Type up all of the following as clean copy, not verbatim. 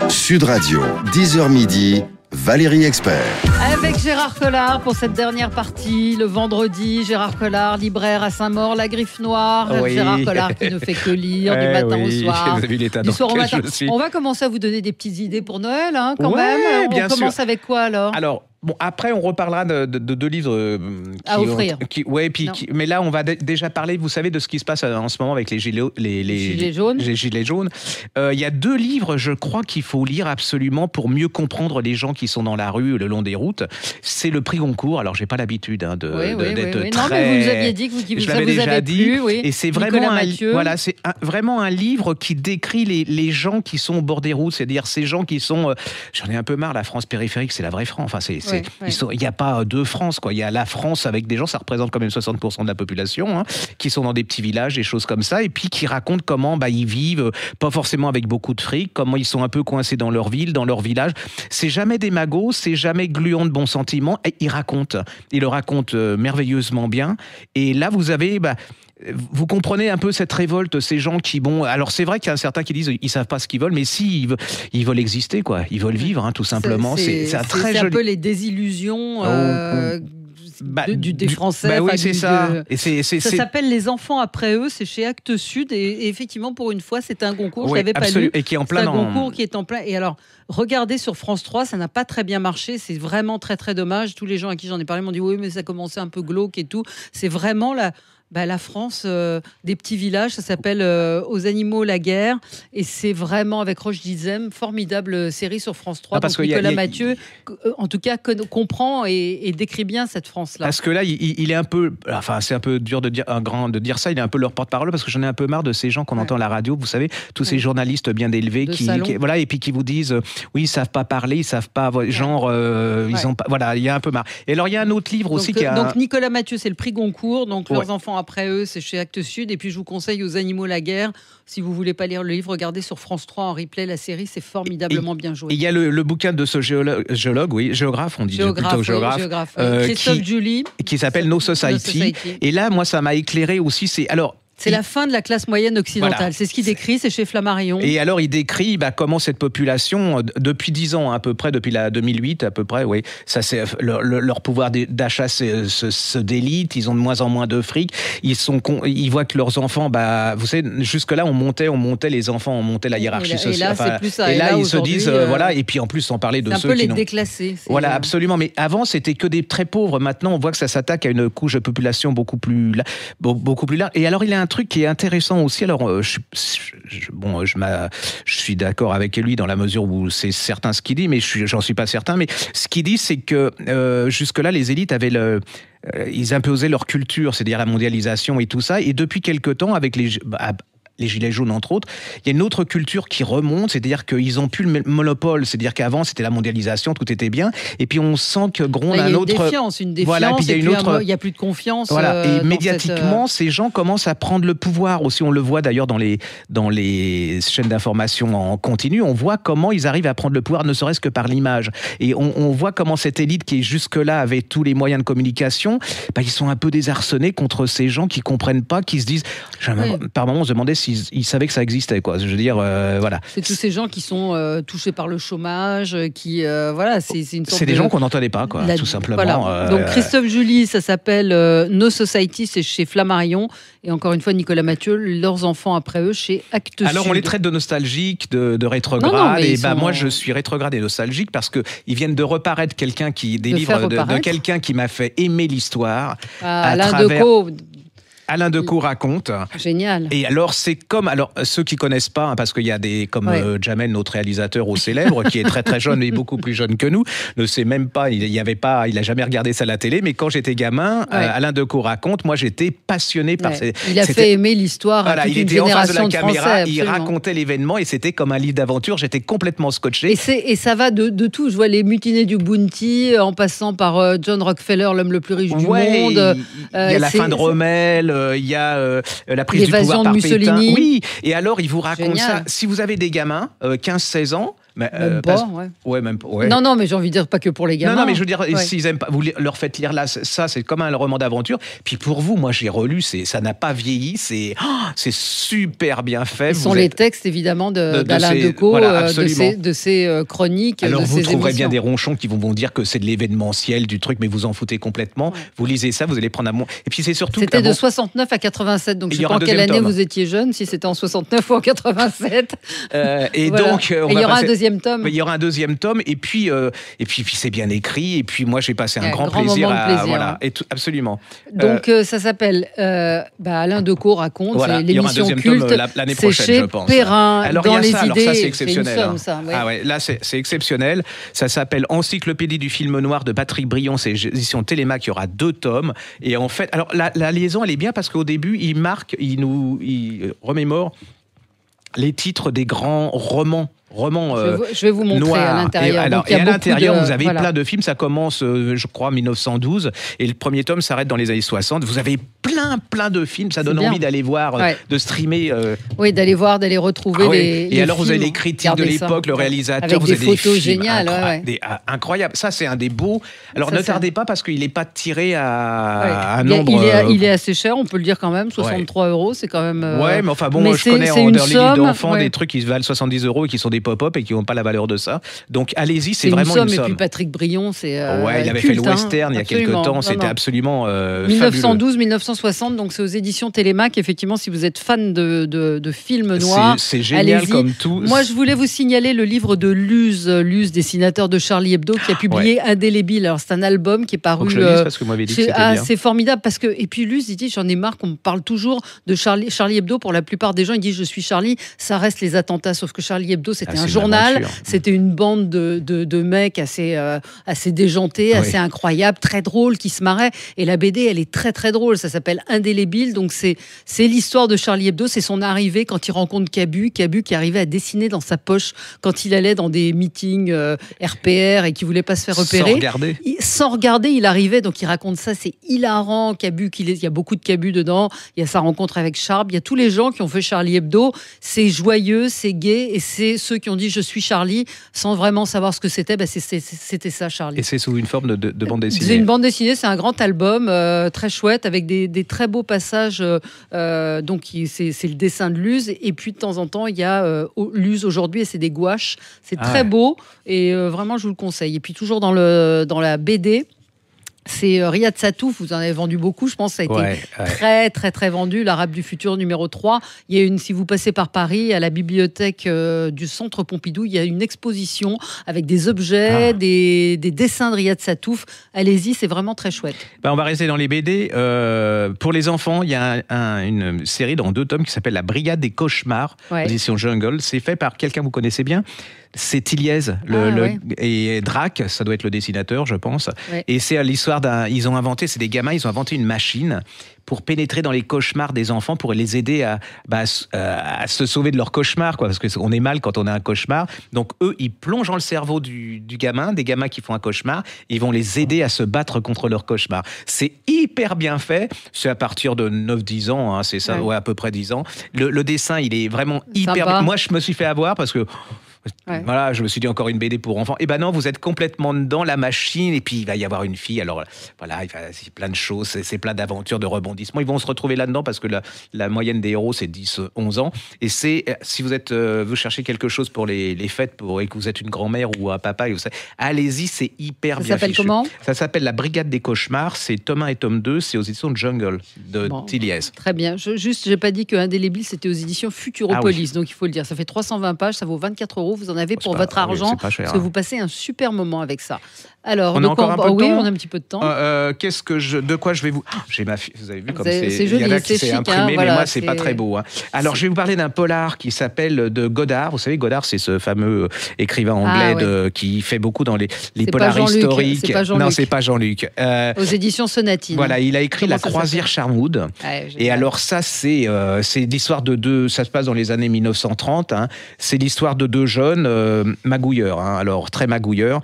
Sud Radio, 10h midi, Valérie Expert. Avec Gérard Collard pour cette dernière partie, le vendredi. Gérard Collard, libraire à Saint-Maur, La Griffe Noire. Oui. Gérard Collard qui ne fait que lire du matin au soir. Vous avez vu l'état Du soir au matin. je suis. On va commencer à vous donner des petites idées pour Noël, quand Ouais, même. bien On commence sûr. avec quoi alors? Bon, après, on reparlera de deux livres à offrir. Mais là, on va déjà parler, vous savez, de ce qui se passe en ce moment avec les gilets jaunes. Les gilets jaunes. Il y a 2 livres, je crois, qu'il faut lire absolument pour mieux comprendre les gens qui sont dans la rue, le long des routes. C'est le prix Goncourt. Alors, j'ai pas l'habitude d'être très... Non, mais vous nous aviez dit que je ça l'avais vous déjà avait dit. plu. Oui. Et c'est Nicolas vraiment Mathieu. vraiment un livre qui décrit les gens qui sont au bord des routes, c'est-à-dire ces gens qui sont... j'en ai un peu marre, la France périphérique, c'est la vraie France. Enfin, il n'y a pas 2 France, quoi. Il y a la France avec des gens, ça représente quand même 60% de la population, qui sont dans des petits villages, des choses comme ça, et puis qui racontent comment ils vivent, pas forcément avec beaucoup de fric, comment ils sont un peu coincés dans leur ville, dans leur village. C'est jamais des magots, c'est jamais gluant de bons sentiments. Et ils le racontent merveilleusement bien. Et là, vous avez... vous comprenez un peu cette révolte, ces gens qui, alors c'est vrai qu'il y a certains qui disent ils savent pas ce qu'ils veulent, mais si, ils veulent exister, quoi. Ils veulent vivre, tout simplement. C'est un peu les désillusions des Français. C'est ça. Ça s'appelle Les enfants après eux, c'est chez Actes Sud, et effectivement, pour une fois, c'est un Goncourt, je l'avais pas lu. Et qui est en plein. C'est un Goncourt qui est en plein. Et alors, regardez sur France 3, ça n'a pas très bien marché, c'est vraiment très très dommage. Tous les gens à qui j'en ai parlé m'ont dit oui, mais ça commençait un peu glauque et tout. C'est vraiment la France des petits villages, ça s'appelle Aux animaux la guerre, et c'est vraiment avec Roche Dizem, formidable série sur France 3. Parce donc Nicolas Mathieu, en tout cas, comprend et décrit bien cette France-là. Parce que là, il est un peu, c'est un peu dur de dire ça, il est un peu leur porte-parole, parce que j'en ai un peu marre de ces gens qu'on entend à la radio, vous savez, tous ces journalistes bien élevés et puis qui vous disent oui, ils savent pas parler, ils savent pas, ils ont pas, il y a un peu marre. Et alors il y a un autre livre aussi donc Nicolas Mathieu, c'est le prix Goncourt, donc leurs enfants après eux, c'est chez Actes Sud. Et puis je vous conseille Aux animaux la guerre. Si vous voulez pas lire le livre, regardez sur France 3 en replay la série, c'est formidablement bien joué. Il y a le bouquin de ce géographe, on dit plutôt géographe, Christophe Julie, qui s'appelle No Society. Et là, moi, ça m'a éclairé aussi. C'est la fin de la classe moyenne occidentale. Voilà. C'est ce qu'il décrit, c'est chez Flammarion. Et alors, il décrit comment cette population, depuis 10 ans à peu près, depuis la 2008 à peu près, leur pouvoir d'achat se délite, ils ont de moins en moins de fric, ils voient que leurs enfants, vous savez, jusque-là, on montait les enfants, on montait la hiérarchie sociale. Et là, c'est plus ça. Et là ils se disent, et puis en plus, sans parler de ceux qui... C'est un peu les déclassés. Voilà, absolument. Mais avant, c'était que des très pauvres. Maintenant, on voit que ça s'attaque à une couche de population beaucoup plus large. Et alors, il a un truc qui est intéressant aussi. Alors, je suis d'accord avec lui dans la mesure où c'est certain ce qu'il dit, mais j'en suis pas certain. Mais ce qu'il dit, c'est que jusque-là, les élites avaient ils imposaient leur culture, c'est-à-dire la mondialisation et tout ça. Et depuis quelque temps, avec les gilets jaunes, entre autres, il y a une autre culture qui remonte, c'est-à-dire qu'ils ont plus le monopole, c'est-à-dire qu'avant, c'était la mondialisation, tout était bien, et puis on sent que gronde un autre... une défiance, voilà, puis il n'y a plus de confiance. Voilà, et médiatiquement, ces gens commencent à prendre le pouvoir aussi, on le voit d'ailleurs dans les chaînes d'information en continu, on voit comment ils arrivent à prendre le pouvoir, ne serait-ce que par l'image, et on voit comment cette élite qui jusque-là avait tous les moyens de communication, ils sont un peu désarçonnés contre ces gens qui comprennent pas, qui se disent... Par moments, on se demandait ils savaient que ça existait, quoi. Je veux dire, voilà. C'est tous ces gens qui sont touchés par le chômage, qui, c'est une sorte des gens qu'on n'entendait pas, quoi, tout simplement. Voilà. Donc Christophe Julie, ça s'appelle No Society, c'est chez Flammarion, et encore une fois Nicolas Mathieu, leurs enfants après eux chez Actes Sud. Alors on les traite de nostalgiques, de rétrogrades, et moi je suis rétrograde et nostalgique parce que ils viennent de reparaître des livres de quelqu'un qui m'a fait aimer l'histoire. Alain Decaux raconte. Génial. Et alors, ceux qui connaissent pas, parce qu'il y a des, comme Jamel, notre réalisateur au célèbre, qui est très très jeune et beaucoup plus jeune que nous, ne sait même pas, il a jamais regardé ça à la télé, mais quand j'étais gamin, Alain Decaux raconte, moi j'étais passionné par il a fait aimer l'histoire à toute une génération de Français. Absolument. Il racontait l'événement et c'était comme un livre d'aventure, j'étais complètement scotché. Et ça va de tout, je vois les mutinés du Bounty, en passant par John Rockefeller, l'homme le plus riche du monde. Il y a la fin de Rommel, il y a la prise du pouvoir par Mussolini. Pétain. Oui, et alors il vous raconte ça. Si vous avez des gamins, 15-16 ans, Mais, même pas, ouais. Ouais, même pas. Ouais. Non, mais j'ai envie de dire pas que pour les gamins. Non, mais je veux dire, s'ils aiment pas, vous leur faites lire là, ça, c'est comme un roman d'aventure. Puis pour vous, moi, j'ai relu, ça n'a pas vieilli, c'est super bien fait. Ce sont les textes, évidemment, d'Alain Decaux, voilà, de ses chroniques. Alors, de vous ses trouverez émissions. bien des ronchons qui vont vous dire que c'est de l'événementiel, du truc, mais vous en foutez complètement. Ouais. Vous lisez ça, vous allez prendre un bon. Et puis, c'est surtout. C'était de 69 à 87, donc je ne sais pas en quelle année vous étiez jeune, si c'était en 69 ou en 87. Et voilà. donc, il y aura un deuxième tome. Il y aura un deuxième tome, et puis c'est bien écrit, et puis moi j'ai passé un grand plaisir voilà, et absolument. Donc ça s'appelle Alain Decaux raconte, voilà, l'émission culte. L'année prochaine, chez je pense. Perrin, alors, dans les idées. Alors ça, c'est exceptionnel. Somme, ça, ouais. Ah ouais, là c'est exceptionnel. Ça s'appelle Encyclopédie du film noir de Patrick Brion, c'est édition Télémac. Il y aura 2 tomes, et en fait, alors la liaison elle est bien parce qu'au début il remémore les titres des grands romans. Je vais vous montrer noir. À l'intérieur. Et à l'intérieur, vous avez plein de films. Ça commence, je crois, en 1912. Et le premier tome s'arrête dans les années 60. Vous avez plein de films. Ça donne envie d'aller voir, de streamer. Oui, d'aller voir, d'aller retrouver les Et alors, films. Vous avez les critiques de l'époque, le réalisateur. Avec vous des avez photos des films géniales. Incroyables. Ça, c'est un des beaux. Alors, ne tardez pas parce qu'il n'est pas tiré à un nombre. nombre. Il est assez cher, on peut le dire quand même. 63 €, c'est quand même. Ouais, mais enfin bon, je connais dans les livres d'enfants des trucs qui valent 70 € et qui sont des pop-up et qui n'ont pas la valeur de ça. Donc allez-y, c'est vraiment une somme. Et puis Patrick Brion, c'est il avait fait le western il y a quelques temps, c'était absolument 1912-1960, donc c'est aux éditions Télémac. Effectivement, si vous êtes fan de films noirs, c'est génial comme tout. Moi, je voulais vous signaler le livre de Luz, dessinateur de Charlie Hebdo, qui a publié Indélébile. Alors c'est un album qui est paru. Parce que vous m'avez dit que c'était bien. C'est formidable parce que et puis Luz, il dit j'en ai marre qu'on me parle toujours de Charlie Hebdo. Pour la plupart des gens, il dit je suis Charlie. Ça reste les attentats, sauf que Charlie Hebdo c'était un journal. C'était une bande de mecs assez déjantés, assez incroyables, très drôles, qui se marraient. Et la BD, elle est très très drôle. Ça s'appelle Indélébile. Donc c'est l'histoire de Charlie Hebdo. C'est son arrivée quand il rencontre Cabu qui arrivait à dessiner dans sa poche quand il allait dans des meetings RPR et qui voulait pas se faire repérer. Sans regarder, il arrivait. Donc il raconte ça. C'est hilarant. Cabu, il y a beaucoup de Cabu dedans. Il y a sa rencontre avec Charb. Il y a tous les gens qui ont fait Charlie Hebdo. C'est joyeux, c'est gai, et c'est ceux qui ont dit je suis Charlie sans vraiment savoir ce que c'était. C'était ça, Charlie. Et c'est sous une forme de bande dessinée. C'est une bande dessinée, c'est un grand album très chouette avec des très beaux passages. Donc c'est le dessin de Luz, et puis de temps en temps il y a Luz aujourd'hui et c'est des gouaches. C'est très beau et vraiment je vous le conseille. Et puis toujours dans la BD. C'est Riyad Satouf, vous en avez vendu beaucoup, je pense, ça a été très, très, très vendu. L'Arabe du futur numéro 3. Il y a si vous passez par Paris, à la bibliothèque du Centre Pompidou, il y a une exposition avec des objets, des dessins de Riyad Satouf. Allez-y, c'est vraiment très chouette. On va rester dans les BD. Pour les enfants, il y a une série dans 2 tomes qui s'appelle La Brigade des Cauchemars, édition Jungle. C'est fait par quelqu'un que vous connaissez bien. C'est Tilliez et Drac, ça doit être le dessinateur, je pense. Et c'est l'histoire ils ont inventé, c'est des gamins, ils ont inventé une machine pour pénétrer dans les cauchemars des enfants, pour les aider à se sauver de leurs cauchemars, parce qu'on est mal quand on a un cauchemar. Donc eux, ils plongent dans le cerveau du gamin, des gamins qui font un cauchemar, ils vont les aider à se battre contre leurs cauchemars. C'est hyper bien fait, c'est à partir de 9-10 ans, c'est ça, à peu près 10 ans. Le dessin, il est vraiment hyper bien. Moi, je me suis fait avoir parce que voilà, je me suis dit encore une BD pour enfants. Et ben non, vous êtes complètement dedans, la machine, et puis il va y avoir une fille. Alors voilà, c'est plein de choses, c'est plein d'aventures, de rebondissements. Ils vont se retrouver là-dedans parce que la moyenne des héros, c'est 10-11 ans. Et si vous cherchez quelque chose pour les fêtes, et que vous êtes une grand-mère ou un papa, allez-y, c'est hyper bien. Ça s'appelle comment ? Ça s'appelle La Brigade des Cauchemars. C'est tome 1 et tome 2. C'est aux éditions de Jungle, de Tilliez. Très bien. J'ai pas dit que Indélébile, c'était aux éditions Futuropolis. Donc il faut le dire. Ça fait 320 pages, ça vaut 24 €. Vous en avez pour votre argent, parce que vous passez un super moment avec ça. Alors, on a encore un peu de temps. Oui, on a un petit peu de temps. De quoi je vais vous... J'ai ma fille, vous avez vu comme c'est joli, c'est chic, imprimé, mais moi c'est pas très beau. Alors je vais vous parler d'un polar qui s'appelle de Godard. Vous savez, Godard, c'est ce fameux écrivain anglais qui fait beaucoup dans les polars historiques. Non, c'est pas Jean-Luc. Aux éditions Sonatine. Voilà, il a écrit La Croisière Charnwood. Et alors ça, c'est l'histoire de 2. Ça se passe dans les années 1930. C'est l'histoire de 2 jeunes. jeunes magouilleurs, hein, alors très magouilleurs,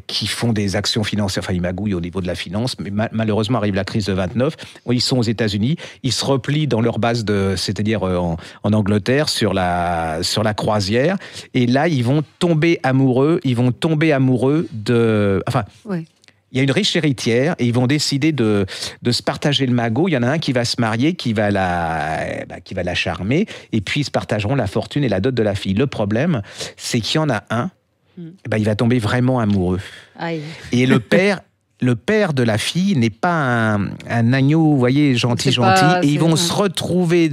qui font des actions financières. Enfin, ils magouillent au niveau de la finance, mais malheureusement arrive la crise de 29. Ils sont aux États-Unis, ils se replient dans leur base c'est-à-dire en Angleterre sur la croisière, et là ils vont tomber amoureux de. Enfin. Ouais. Il y a une riche héritière et ils vont décider de se partager le magot. Il y en a un qui va se marier, qui va la charmer, et puis ils se partageront la fortune et la dot de la fille. Le problème, c'est qu'il y en a un, il va tomber vraiment amoureux. Aïe. Et le père de la fille n'est pas un agneau, vous voyez, gentil. Et ils vont se retrouver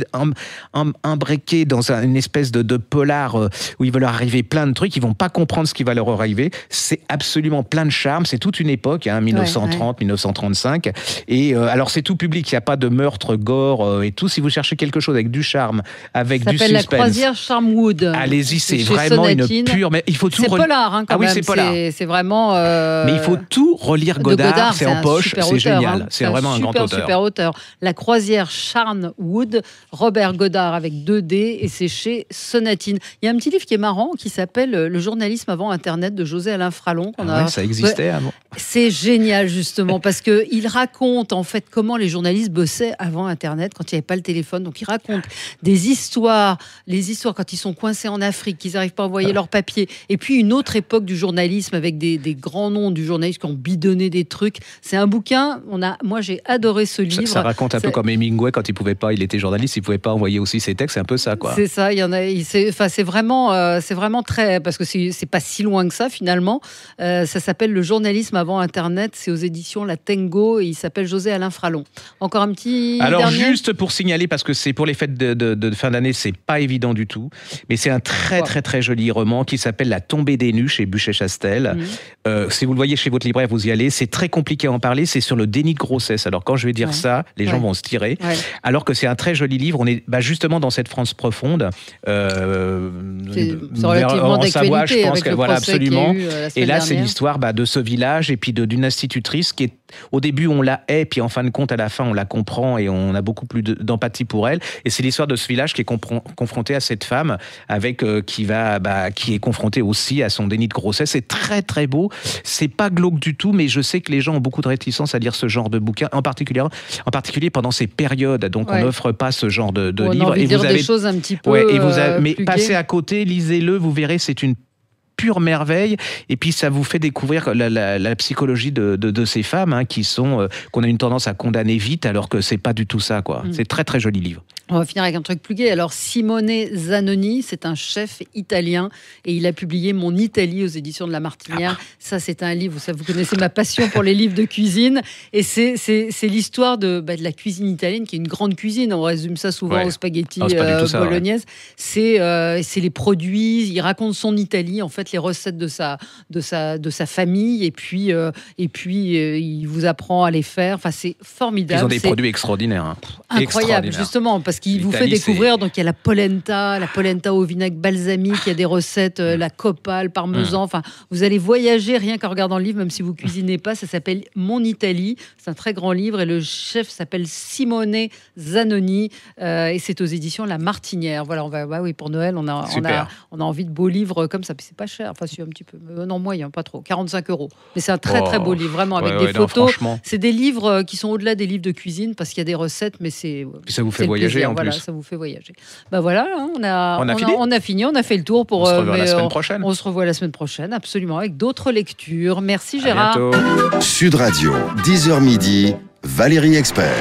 embriqués dans une espèce de polar où il va leur arriver plein de trucs. Ils vont pas comprendre ce qui va leur arriver. C'est absolument plein de charme. C'est toute une époque, 1930, 1935. Et alors, c'est tout public. Il n'y a pas de meurtre, gore et tout. Si vous cherchez quelque chose avec du charme, avec du suspense. Ça s'appelle La Croisière Charmwood. Allez-y, c'est vraiment Sonatine. Une pure... Mais il faut tout... C'est polar, quand même. Oui, c'est polar. C'est vraiment... Mais il faut tout relire Godard, c'est en poche, c'est génial. C'est vraiment un grand auteur. Super auteur. La Croisière Charnwood, Robert Godard avec 2D, et c'est chez Sonatine. Il y a un petit livre qui est marrant qui s'appelle Le journalisme avant Internet de José-Alain Fralon. Ça existait avant. C'est génial justement parce qu'il raconte en fait comment les journalistes bossaient avant Internet, quand il n'y avait pas le téléphone. Donc il raconte des histoires, les histoires quand ils sont coincés en Afrique, qu'ils n'arrivent pas à envoyer leurs papiers. Et puis une autre époque du journalisme avec des grands noms du journalisme qui ont bidonné des trucs. C'est un bouquin, moi j'ai adoré ce livre. Ça raconte un peu comme Hemingway quand il était journaliste, il pouvait pas envoyer aussi ses textes, c'est un peu ça quoi. C'est ça, c'est vraiment très, parce que c'est pas si loin que ça finalement. Ça s'appelle Le journalisme avant Internet, c'est aux éditions La Tengo et il s'appelle José-Alain Fralon. Encore un petit Alors dernier. Juste pour signaler, parce que c'est pour les fêtes de fin d'année, c'est pas évident du tout, mais c'est un très joli roman qui s'appelle La tombée des nues chez Buchet-Chastel. Si vous le voyez chez votre libraire, vous y allez. C'est très compliqué à en parler, c'est sur le déni de grossesse. Alors quand je vais dire ça, les gens vont se tirer. Alors que c'est un très joli livre. On est justement dans cette France profonde. En Savoie, je pense que voilà, absolument. Et là, c'est dernière. l'histoire de ce village et puis d'une institutrice qui est, au début, on la hait, puis en fin de compte, à la fin, on la comprend et on a beaucoup plus d'empathie pour elle. Et c'est l'histoire de ce village qui est confronté à cette femme qui est confrontée aussi à son déni de grossesse. C'est très beau. C'est pas glauque du tout, mais je sais que les gens ont beaucoup de réticence à lire ce genre de bouquin, en particulier pendant ces périodes. Donc on n'offre pas ce genre de livre. Et vous avez des choses un petit peu. Mais passez à côté, lisez-le, vous verrez, c'est une pure merveille, et puis ça vous fait découvrir la psychologie de ces femmes qu'on a une tendance à condamner vite, alors que c'est pas du tout ça quoi. C'est très joli livre. On va finir avec un truc plus gai. Alors, Simone Zanoni, c'est un chef italien et il a publié Mon Italie aux éditions de La Martinière. Ça, c'est un livre, vous connaissez ma passion pour les livres de cuisine. Et c'est l'histoire de la cuisine italienne, qui est une grande cuisine. On résume ça souvent aux spaghettis bolognaise. C'est les produits. Il raconte son Italie, en fait, les recettes de sa famille. Et puis, il vous apprend à les faire. Enfin, c'est formidable. Ils ont des produits extraordinaires. Incroyable, justement, parce qu'il vous fait découvrir. Donc, il y a la polenta au vinaigre balsamique, il y a des recettes, la coppa, le parmesan. Enfin, vous allez voyager rien qu'en regardant le livre, même si vous cuisinez pas. Ça s'appelle Mon Italie. C'est un très grand livre et le chef s'appelle Simone Zanoni et c'est aux éditions La Martinière. Voilà, pour Noël, on a envie de beaux livres comme ça. Puis c'est pas cher. Enfin, si un petit peu, non moyen, pas trop. 45 €. Mais c'est un très beau livre, vraiment avec des photos. C'est des livres qui sont au-delà des livres de cuisine parce qu'il y a des recettes, mais c'est. Puis ça vous fait voyager. Voilà, ça vous fait voyager. Voilà, on a fini, on a fait le tour pour. On se revoit la semaine prochaine. On se revoit la semaine prochaine, absolument, avec d'autres lectures. Merci Gérard. À bientôt. Sud Radio, 10h midi, Valérie Expert.